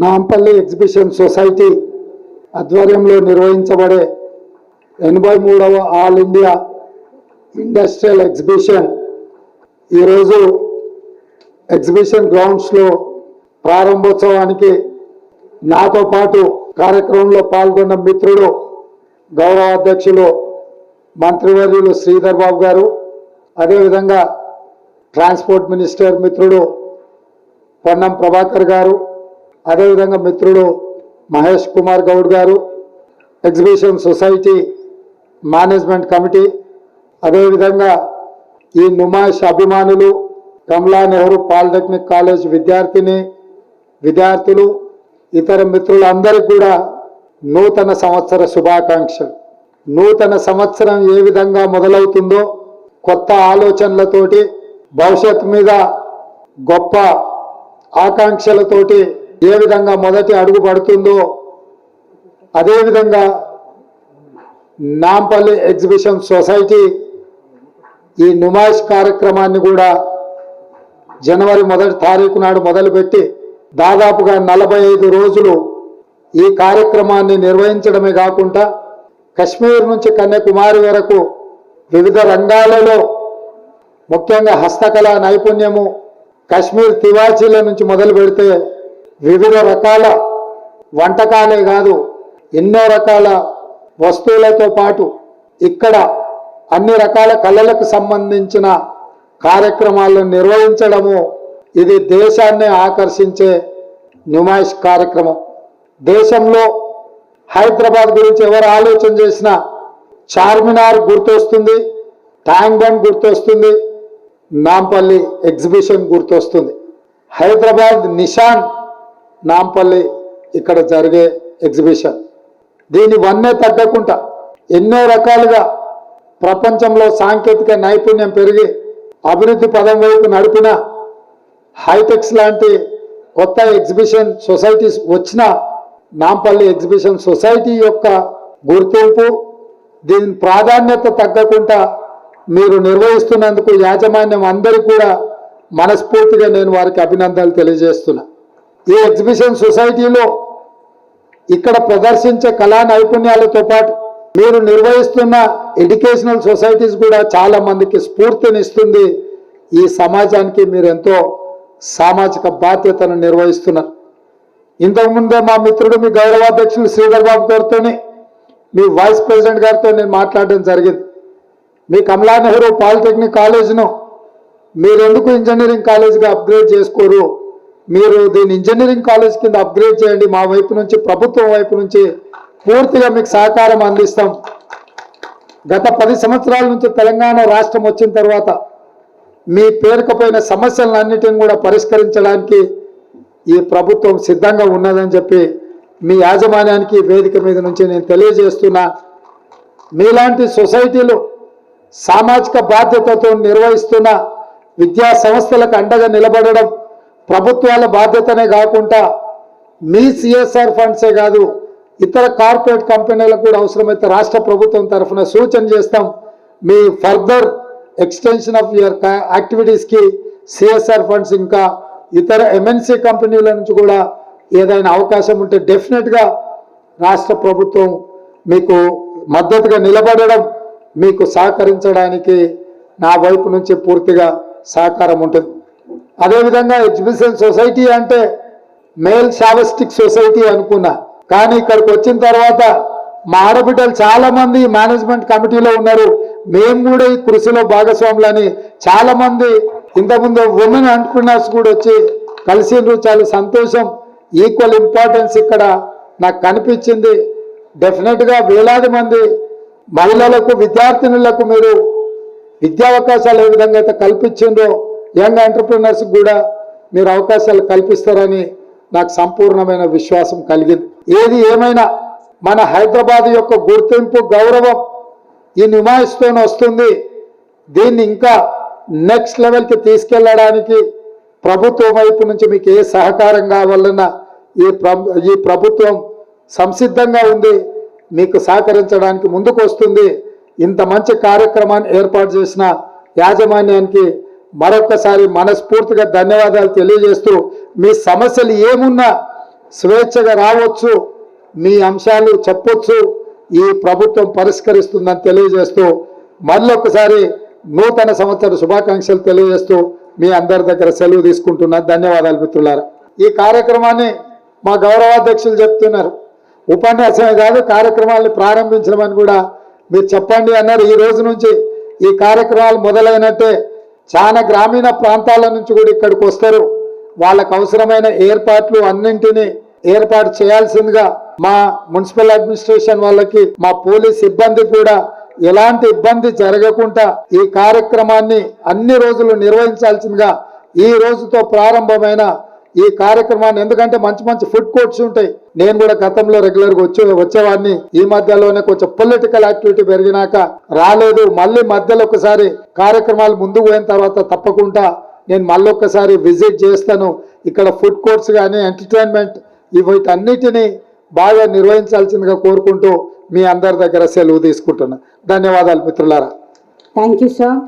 Nampally exhibition society ఆధ్వర్యంలో నిర్వహించబడే 83వ all India industrial exhibition ఈరోజు ఎగ్జిబిషన్ గ్రౌండ్స్లో ప్రారంభోత్సవానికి నాతో పాటు కార్యక్రమంలో పాల్గొన్న మిత్రుడు గౌరవ అధ్యక్షులు మంత్రివర్యులు శ్రీధర్ బాబు గారు, అదేవిధంగా ట్రాన్స్పోర్ట్ మినిస్టర్ మిత్రుడు పొన్నం ప్రభాకర్ గారు, అదేవిధంగా మిత్రుడు మహేష్ కుమార్ గౌడ్ గారు, ఎగ్జిబిషన్ సొసైటీ మేనేజ్మెంట్ కమిటీ, అదేవిధంగా ఈ నుమాయిష్ అభిమానులు, కమలా నెహ్రూ పాలిటెక్నిక్ కాలేజ్ విద్యార్థులు, ఇతర మిత్రులందరికీ కూడా నూతన సంవత్సర శుభాకాంక్షలు. నూతన సంవత్సరం ఏ విధంగా మొదలవుతుందో, కొత్త ఆలోచనలతోటి, భవిష్యత్తు మీద గొప్ప ఆకాంక్షలతోటి ఏ విధంగా మొదటి అడుగు పడుతుందో, అదేవిధంగా నాంపల్లి ఎగ్జిబిషన్ సొసైటీ ఈ నుమాయిష్ కార్యక్రమాన్ని కూడా జనవరి 1వ తారీఖు నాడు మొదలుపెట్టి దాదాపుగా 45 రోజులు ఈ కార్యక్రమాన్ని నిర్వహించడమే కాకుండా కశ్మీర్ నుంచి కన్యాకుమారి వరకు వివిధ రంగాలలో, ముఖ్యంగా హస్తకళా నైపుణ్యము, కశ్మీర్ తివాచీల నుంచి మొదలు పెడితే వివిధ రకాల వంటకాలే కాదు, ఎన్నో రకాల వస్తువులతో పాటు ఇక్కడ అన్ని రకాల కళలకు సంబంధించిన కార్యక్రమాలను నిర్వహించడము, ఇది దేశాన్ని ఆకర్షించే నుమాయిష్ కార్యక్రమం. దేశంలో హైదరాబాద్ గురించి ఎవరు ఆలోచన చేసినా చార్మినార్ గుర్తొస్తుంది, ట్యాంక్ బండ్ గుర్తొస్తుంది, నాంపల్లి ఎగ్జిబిషన్ గుర్తొస్తుంది. హైదరాబాద్ నిషాన్ నాంపల్లి ఇక్కడ జరిగే ఎగ్జిబిషన్. దీని వన్నే తగ్గకుండా ఎన్నో రకాలుగా ప్రపంచంలో సాంకేతిక నైపుణ్యం పెరిగి అభివృద్ధి పదం వైపు నడిపిన హైటెక్స్ లాంటి కొత్త ఎగ్జిబిషన్ సొసైటీస్ వచ్చిన నాంపల్లి ఎగ్జిబిషన్ సొసైటీ యొక్క గుర్తింపు, దీని ప్రాధాన్యత తగ్గకుండా మీరు నిర్వహిస్తున్నందుకు యాజమాన్యం అందరికీ కూడా మనస్ఫూర్తిగా నేను వారికి అభినందనలు తెలియజేస్తున్నా. ఈ ఎగ్జిబిషన్ సొసైటీలో ఇక్కడ ప్రదర్శించే కళా నైపుణ్యాలతో పాటు మీరు నిర్వహిస్తున్న ఎడ్యుకేషనల్ సొసైటీస్ కూడా చాలా మందికి స్ఫూర్తినిస్తుంది. ఈ సమాజానికి మీరు ఎంతో సామాజిక బాధ్యతను నిర్వహిస్తున్నారు. ఇంతకుముందే మా మిత్రుడు, మీ గౌరవాధ్యక్షులు శ్రీధర్ బాబు గారితో, మీ వైస్ ప్రెసిడెంట్ గారితో నేను మాట్లాడడం జరిగింది. మీ కమలా నెహ్రూ పాలిటెక్నిక్ కాలేజ్ను మీరు ఎందుకు ఇంజనీరింగ్ కాలేజ్గా అప్గ్రేడ్ చేసుకోరు, మీరు దీన్ని ఇంజనీరింగ్ కాలేజ్ కింద అప్గ్రేడ్ చేయండి, మా వైపు నుంచి, ప్రభుత్వం వైపు నుంచి పూర్తిగా మీకు సహకారం అందిస్తాం. గత 10 సంవత్సరాల నుంచి తెలంగాణ రాష్ట్రం వచ్చిన తర్వాత మీ పేరుకపోయిన సమస్యలన్నిటిని కూడా పరిష్కరించడానికి ఈ ప్రభుత్వం సిద్ధంగా ఉన్నదని చెప్పి మీ యాజమాన్యానికి వేదిక మీద నుంచి నేను తెలియజేస్తున్నా. మీలాంటి సొసైటీలు సామాజిక బాధ్యతతో నిర్వహిస్తున్న విద్యా సంస్థలకు అండగా నిలబడడం ప్రభుత్వాల బాధ్యతనే కాకుండా మీ సిఎస్ఆర్ ఫండ్సే కాదు, ఇతర కార్పొరేట్ కంపెనీలకు కూడా అవసరమైతే రాష్ట్ర ప్రభుత్వం తరఫున సూచన చేస్తాం. మీ ఫర్దర్ ఎక్స్టెన్షన్ ఆఫ్ యువర్ యాక్టివిటీస్కి సిఎస్ఆర్ ఫండ్స్, ఇంకా ఇతర ఎంఎన్సీ కంపెనీల నుంచి కూడా ఏదైనా అవకాశం ఉంటే డెఫినెట్గా రాష్ట్ర ప్రభుత్వం మీకు మద్దతుగా నిలబడడం, మీకు సహకరించడానికి నా వైపు నుంచి పూర్తిగా సహకారం ఉంటుంది. అదేవిధంగా ఎగ్జిబిషన్ సొసైటీ అంటే మేల్ షావస్టిక్ సొసైటీ అనుకున్నా, కానీ ఇక్కడికి వచ్చిన తర్వాత మా ఆడబిడ్డలు చాలా మంది మేనేజ్మెంట్ కమిటీలో ఉన్నారు, మేము కూడా ఈ కృషిలో భాగస్వాములని చాలా మంది ఇంతకుముందు ఉమెన్ ఎంటర్‌ప్రెన్యూర్స్ కూడా వచ్చి కలిసిండ్రు. చాలా సంతోషం. ఈక్వల్ ఇంపార్టెన్స్ ఇక్కడ నాకు కనిపించింది. డెఫినెట్గా వేలాది మంది మహిళలకు, విద్యార్థినులకు మీరు విద్యా అవకాశాలు ఏ విధంగా అయితే కల్పించిండ్రో యంగ్ ఎంటర్‌ప్రెన్యూర్స్ కూడా మీరు అవకాశాలు కల్పిస్తారని నాకు సంపూర్ణమైన విశ్వాసం కలిగింది. ఏది ఏమైనా మన హైదరాబాద్ యొక్క గుర్తింపు, గౌరవం ఈ నుమాయిష్తో వస్తుంది. దీన్ని ఇంకా నెక్స్ట్ లెవెల్కి తీసుకెళ్ళడానికి ప్రభుత్వం వైపు నుంచి మీకు ఏ సహకారం కావాలన్నా ఈ ప్రభుత్వం సంసిద్ధంగా ఉంది, మీకు సహకరించడానికి ముందుకు వస్తుంది. ఇంత మంచి కార్యక్రమాన్ని ఏర్పాటు చేసిన యాజమాన్యానికి మరొకసారి మనస్ఫూర్తిగా ధన్యవాదాలు తెలియజేస్తూ, మీ సమస్యలు ఏమున్నా స్వేచ్ఛగా రావచ్చు, మీ అంశాలు చెప్పొచ్చు, ఈ ప్రభుత్వం పరిష్కరిస్తుందని తెలియజేస్తూ మళ్ళొకసారి నూతన సంవత్సర శుభాకాంక్షలు తెలియజేస్తూ మీ అందరి దగ్గర సెలవు తీసుకుంటున్నా. ధన్యవాదాలు మిత్రులారా. ఈ కార్యక్రమాన్ని మా గౌరవాధ్యక్షులు చెప్తున్నారు, ఉపన్యాసమే కాదు కార్యక్రమాలను ప్రారంభించమని కూడా మీరు చెప్పండి అన్నారు. ఈ రోజు నుంచి ఈ కార్యక్రమాలు మొదలైనట్టే చాలా గ్రామీణ ప్రాంతాల నుంచి కూడా ఇక్కడికి వస్తారు. వాళ్ళకు అవసరమైన ఏర్పాట్లు అన్నింటినీ ఏర్పాటు చేయాల్సిందిగా మా మున్సిపల్ అడ్మినిస్ట్రేషన్ వాళ్ళకి, మా పోలీస్ సిబ్బంది కూడా ఎలాంటి ఇబ్బంది జరగకుండా ఈ కార్యక్రమాన్ని అన్ని రోజులు నిర్వహించాల్సిందిగా ఈ రోజుతో ప్రారంభమైన ఈ కార్యక్రమాన్ని, ఎందుకంటే మంచి మంచి ఫుడ్ కోర్ట్స్ ఉంటాయి. నేను కూడా గతంలో రెగ్యులర్గా వచ్చేవాడిని. ఈ మధ్యలోనే కొంచెం పొలిటికల్ యాక్టివిటీ పెరిగినాక రాలేదు. మళ్ళీ మధ్యలో ఒకసారి కార్యక్రమాలు ముందుకు పోయిన తర్వాత తప్పకుండా నేను మళ్ళీ ఒక్కసారి విజిట్ చేస్తాను. ఇక్కడ ఫుడ్ కోర్ట్స్ కానీ ఎంటర్టైన్మెంట్ వీటన్నిటినీ బాగా నిర్వహించాల్సిందిగా కోరుకుంటూ మీ అందరి దగ్గర సెలవు తీసుకుంటున్నా. ధన్యవాదాలు మిత్రులారా. Thank you sir.